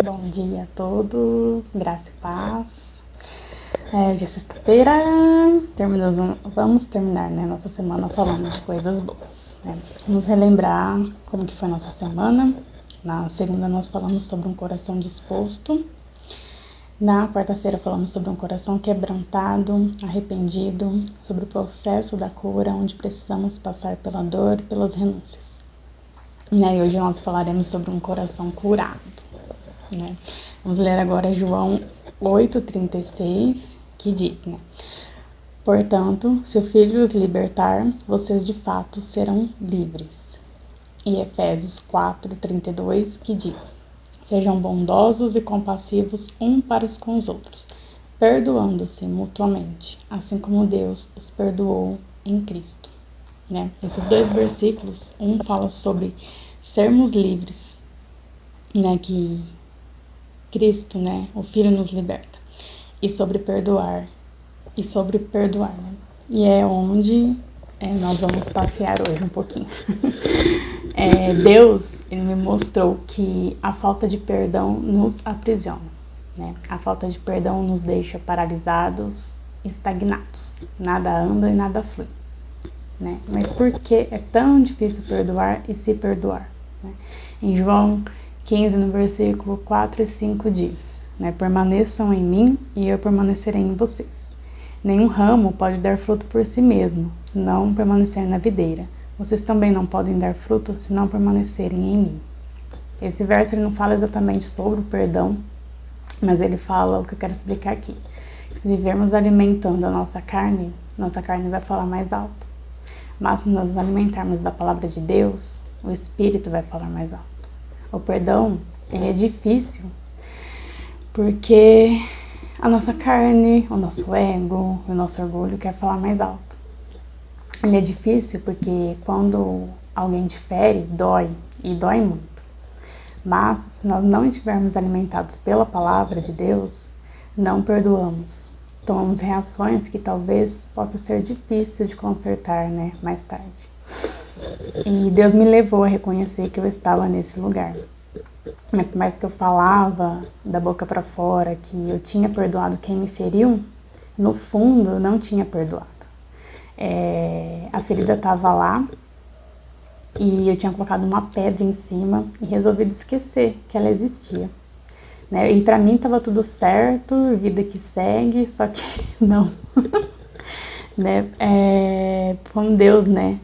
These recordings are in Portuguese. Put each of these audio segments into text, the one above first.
Bom dia a todos, graça e paz. Hoje é sexta-feira, vamos terminar, né, nossa semana falando de coisas boas, né? Vamos relembrar como que foi a nossa semana. Na segunda nós falamos sobre um coração disposto. Na quarta-feira falamos sobre um coração quebrantado, arrependido, sobre o processo da cura, onde precisamos passar pela dor e pelas renúncias. E hoje nós falaremos sobre um coração curado, né? Vamos ler agora João 8,36, que diz, né? Portanto, se o Filho os libertar, vocês de fato serão livres. E Efésios 4,32, que diz, sejam bondosos e compassivos uns para com os outros, perdoando-se mutuamente, assim como Deus os perdoou em Cristo. Né? Esses dois versículos, um fala sobre sermos livres, né, que Cristo, né, o Filho nos liberta, e sobre perdoar, né? E é onde nós vamos passear hoje um pouquinho. Deus, ele me mostrou que a falta de perdão nos aprisiona, né? A falta de perdão nos deixa paralisados, estagnados, nada anda e nada flui. Né? Mas por que é tão difícil perdoar e se perdoar? Né? Em João 15, no versículo 4 e 5 diz, né? Permaneçam em mim e eu permanecerei em vocês. Nenhum ramo pode dar fruto por si mesmo, se não permanecer na videira. Vocês também não podem dar fruto se não permanecerem em mim. Esse verso ele não fala exatamente sobre o perdão, mas ele fala o que eu quero explicar aqui. Se vivermos alimentando a nossa carne vai falar mais alto. Mas se nós nos alimentarmos da palavra de Deus, o Espírito vai falar mais alto. O perdão, ele é difícil porque a nossa carne, o nosso ego, o nosso orgulho quer falar mais alto. Ele é difícil porque quando alguém te fere, dói, e dói muito. Mas se nós não estivermos alimentados pela palavra de Deus, não perdoamos. Tomamos reações que talvez possa ser difícil de consertar, né, mais tarde. E Deus me levou a reconhecer que eu estava nesse lugar. Por mais que eu falava da boca para fora que eu tinha perdoado quem me feriu, no fundo eu não tinha perdoado. A ferida estava lá e eu tinha colocado uma pedra em cima e resolvido esquecer que ela existia. Né? E pra mim tava tudo certo, vida que segue, só que não. Né? Com Deus, né?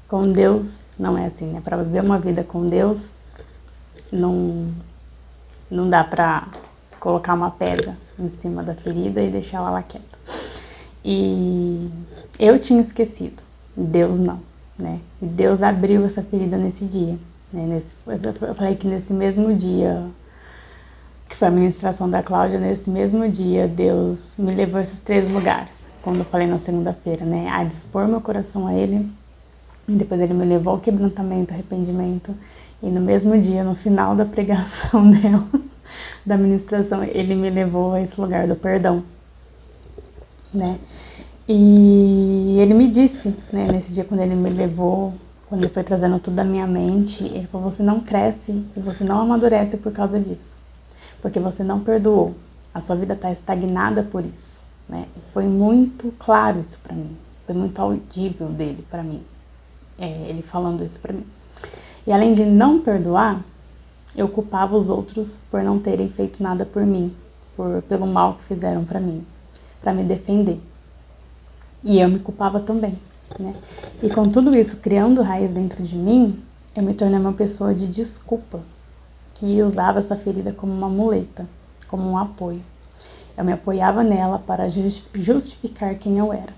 Com Deus não é assim, né? Pra viver uma vida com Deus, não dá pra colocar uma pedra em cima da ferida e deixar ela lá quieta. E eu tinha esquecido, Deus não, né? E Deus abriu essa ferida nesse dia. Né? Eu falei que nesse mesmo dia que foi a ministração da Cláudia, nesse mesmo dia, Deus me levou a esses 3 lugares, quando eu falei na segunda-feira, né, a dispor meu coração a Ele, e depois Ele me levou ao quebrantamento, arrependimento, e no mesmo dia, no final da pregação dela, da ministração, Ele me levou a esse lugar do perdão, né, e Ele me disse, né, nesse dia quando Ele me levou, quando Ele foi trazendo tudo da minha mente, Ele falou, você não cresce e você não amadurece por causa disso. Porque você não perdoou, a sua vida está estagnada por isso, né? Foi muito claro isso para mim, foi muito audível dele para mim, ele falando isso para mim. E além de não perdoar, eu culpava os outros por não terem feito nada por mim, pelo mal que fizeram para mim, para me defender. E eu me culpava também, né? E com tudo isso criando raiz dentro de mim, eu me tornei uma pessoa de desculpas, que usava essa ferida como uma muleta, como um apoio. Eu me apoiava nela para justificar quem eu era.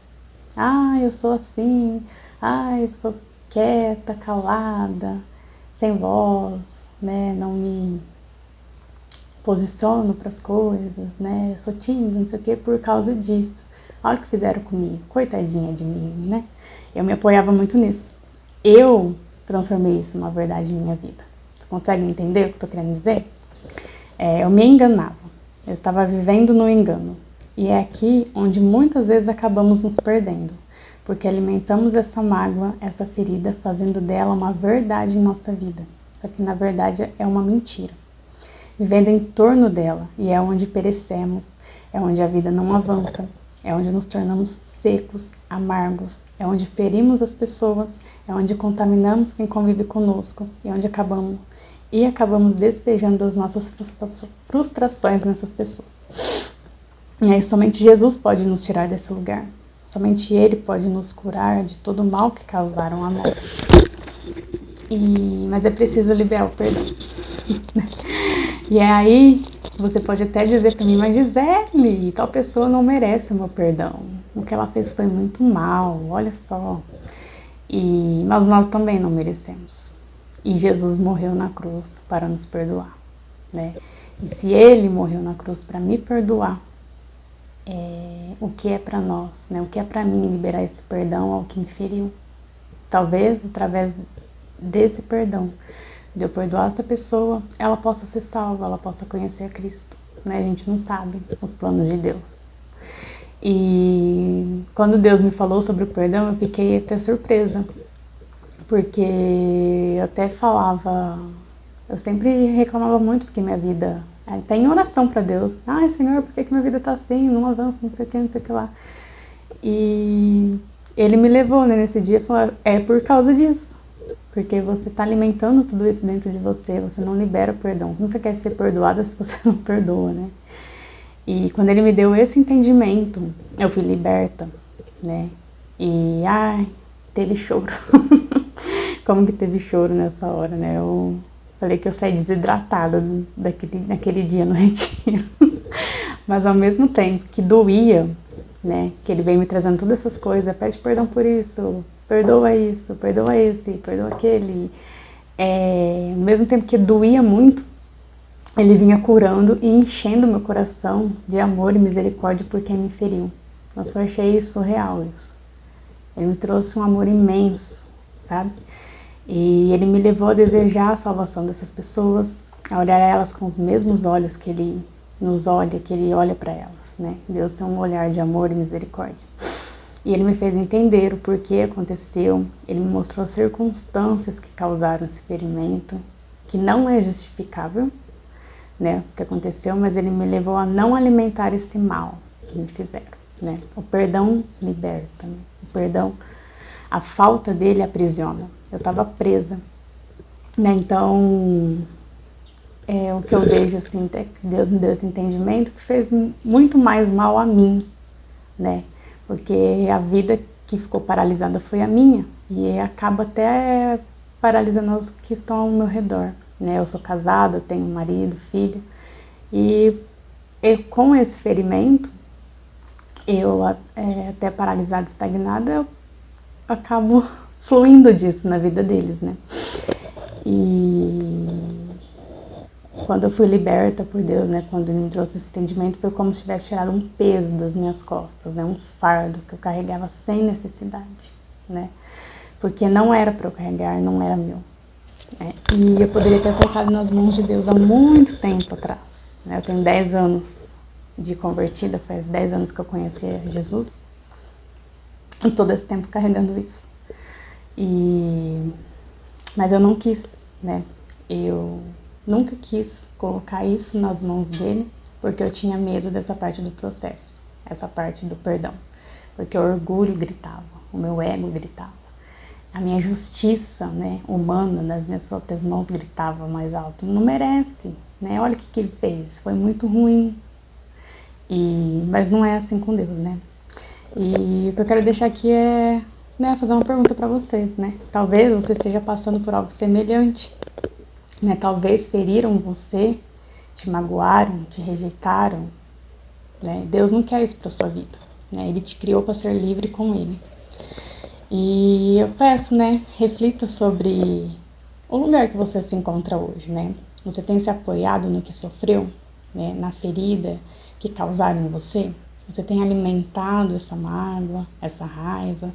Eu sou assim, eu sou quieta, calada, sem voz, né? Não me posiciono para as coisas, né? Eu sou tímida, não sei o que, por causa disso. Olha o que fizeram comigo, coitadinha de mim, né? Eu me apoiava muito nisso. Eu transformei isso numa verdade em minha vida. Consegue entender o que eu estou querendo dizer? Eu me enganava, eu estava vivendo no engano. E é aqui onde muitas vezes acabamos nos perdendo, porque alimentamos essa mágoa, essa ferida, fazendo dela uma verdade em nossa vida. Só que na verdade é uma mentira. vivendo em torno dela, e é onde perecemos, é onde a vida não avança, é onde nos tornamos secos, amargos, é onde ferimos as pessoas, é onde contaminamos quem convive conosco, é onde acabamos despejando as nossas frustrações nessas pessoas. E aí somente Jesus pode nos tirar desse lugar, somente Ele pode nos curar de todo o mal que causaram a nós. Mas é preciso liberar o perdão. E aí você pode até dizer para mim, mas Gisele, tal pessoa não merece o meu perdão. O que ela fez foi muito mal, olha só. Mas nós também não merecemos. E Jesus morreu na cruz para nos perdoar, né? E se Ele morreu na cruz para me perdoar, o que é para nós, né? O que é para mim liberar esse perdão ao que me feriu? Talvez através desse perdão, de eu perdoar essa pessoa, ela possa ser salva, ela possa conhecer a Cristo, né? A gente não sabe os planos de Deus. E quando Deus me falou sobre o perdão, eu fiquei até surpresa, porque eu até falava, eu sempre reclamava muito porque minha vida, até em oração para Deus, ai Senhor, por que minha vida tá assim, não avança, não sei o que lá. E Ele me levou, né, nesse dia e falou, é por causa disso. Porque você está alimentando tudo isso dentro de você, você não libera o perdão. Como você quer ser perdoada se você não perdoa, né? E quando Ele me deu esse entendimento, eu fui liberta, né? E, teve choro. Como que teve choro nessa hora, né? Eu falei que eu saí desidratada naquele dia no retiro. Mas ao mesmo tempo que doía, né? Que Ele veio me trazendo todas essas coisas, pede perdão por isso, perdoa isso, perdoa esse, perdoa aquele. Ao mesmo tempo que doía muito, Ele vinha curando e enchendo meu coração de amor e misericórdia por quem me feriu. Eu achei surreal isso. Ele me trouxe um amor imenso, sabe? E Ele me levou a desejar a salvação dessas pessoas, a olhar elas com os mesmos olhos que Ele nos olha, que Ele olha para elas, né? Deus tem um olhar de amor e misericórdia. E Ele me fez entender o porquê aconteceu, Ele me mostrou as circunstâncias que causaram esse ferimento, que não é justificável, né, o que aconteceu, mas Ele me levou a não alimentar esse mal que me fizeram, né? O perdão liberta, né? O perdão, a falta dele aprisiona. Eu estava presa, né? Então, o que eu vejo assim, que Deus me deu esse entendimento que fez muito mais mal a mim, né? Porque a vida que ficou paralisada foi a minha e acaba até paralisando os que estão ao meu redor, né? Eu sou casada, eu tenho um marido, filho, e com esse ferimento, eu até paralisada, estagnada, eu acabo fluindo disso na vida deles, né? E quando eu fui liberta por Deus, né, quando Ele me trouxe esse entendimento, foi como se tivesse tirado um peso das minhas costas, né, um fardo que eu carregava sem necessidade, né, porque não era para eu carregar, não era meu. E eu poderia ter colocado nas mãos de Deus há muito tempo atrás, né. Eu tenho 10 anos de convertida, faz 10 anos que eu conheci Jesus, e todo esse tempo carregando isso. Mas eu não quis, né, eu nunca quis colocar isso nas mãos dele, porque eu tinha medo dessa parte do processo, essa parte do perdão. Porque o orgulho gritava, o meu ego gritava. A minha justiça, né, humana, nas minhas próprias mãos, gritava mais alto. Não merece, né? Olha o que ele fez, foi muito ruim. Mas não é assim com Deus, né? E o que eu quero deixar aqui é, né, fazer uma pergunta para vocês, né? Talvez você esteja passando por algo semelhante, né? Talvez feriram você, te magoaram, te rejeitaram, né? Deus não quer isso para sua vida, né? Ele te criou para ser livre com Ele. E eu peço, né, reflita sobre o lugar que você se encontra hoje, né? Você tem se apoiado no que sofreu, né, na ferida que causaram em você? Você tem alimentado essa mágoa, essa raiva?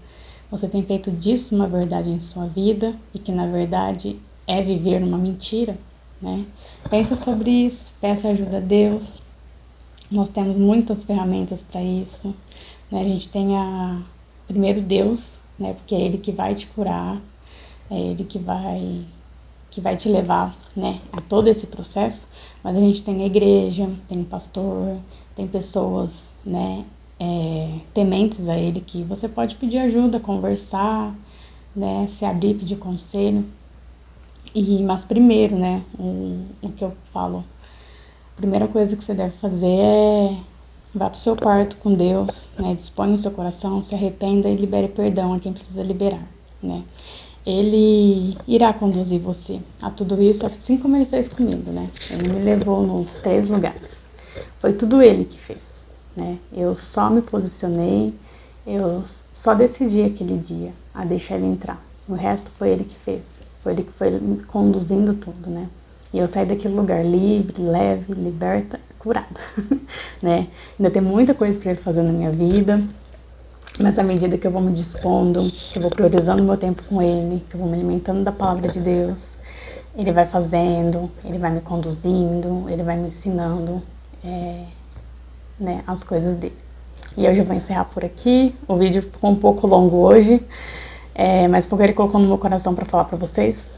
Você tem feito disso uma verdade em sua vida e que na verdade é viver uma mentira, né? Pensa sobre isso, peça ajuda a Deus. Nós temos muitas ferramentas para isso, né? A gente tem primeiro Deus, né? Porque é Ele que vai te curar, é Ele que vai que vai te levar, né, a todo esse processo, mas a gente tem a igreja, tem o pastor, tem pessoas, né, tementes a ele, que você pode pedir ajuda, conversar, né, se abrir, pedir conselho. Mas primeiro, né, o que eu falo, a primeira coisa que você deve fazer é vá para o seu quarto com Deus, né, disponha o seu coração, se arrependa e libere perdão a quem precisa liberar, né. Ele irá conduzir você a tudo isso, assim como ele fez comigo, né. Ele me levou nos 3 lugares. Foi tudo ele que fez, né. Eu só me posicionei, eu só decidi aquele dia a deixar ele entrar. O resto foi ele que fez. Foi ele que foi me conduzindo tudo, né? E eu saí daquele lugar livre, leve, liberta, curada, né? Ainda tem muita coisa para ele fazer na minha vida, mas à medida que eu vou me dispondo, que eu vou priorizando meu tempo com ele, que eu vou me alimentando da palavra de Deus, ele vai fazendo, ele vai me conduzindo, ele vai me ensinando, né, as coisas dele. E eu já vou encerrar por aqui. O vídeo ficou um pouco longo hoje, mas porque ele colocou no meu coração para falar para vocês.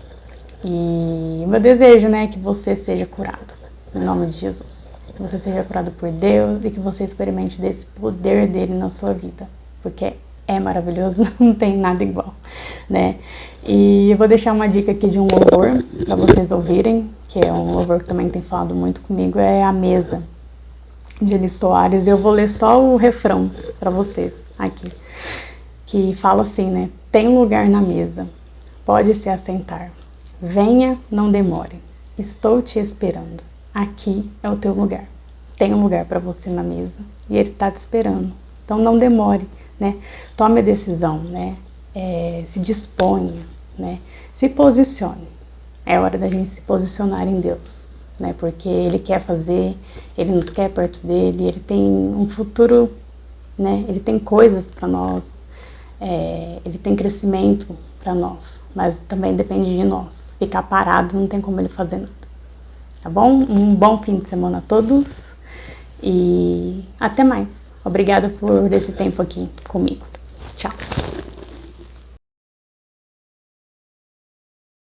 E o meu desejo, né, é que você seja curado, em nome de Jesus. Que você seja curado por Deus e que você experimente desse poder dele na sua vida, porque é maravilhoso, não tem nada igual, né? E eu vou deixar uma dica aqui de um louvor para vocês ouvirem, que é um louvor que também tem falado muito comigo, é A Mesa, de Eli Soares. Eu vou ler só o refrão para vocês aqui, que fala assim, né? Tem lugar na mesa, pode se assentar. Venha, não demore. Estou te esperando. Aqui é o teu lugar. Tem um lugar para você na mesa e ele está te esperando. Então não demore, né? Tome a decisão, né? Se disponha, né? Se posicione. É hora da gente se posicionar em Deus, né? Porque ele quer fazer, ele nos quer perto dele, ele tem um futuro, né? Ele tem coisas para nós, ele tem crescimento para nós, mas também depende de nós. Ficar parado não tem como ele fazer nada, tá bom? Um bom fim de semana a todos e até mais. Obrigada por esse tempo aqui comigo. Tchau.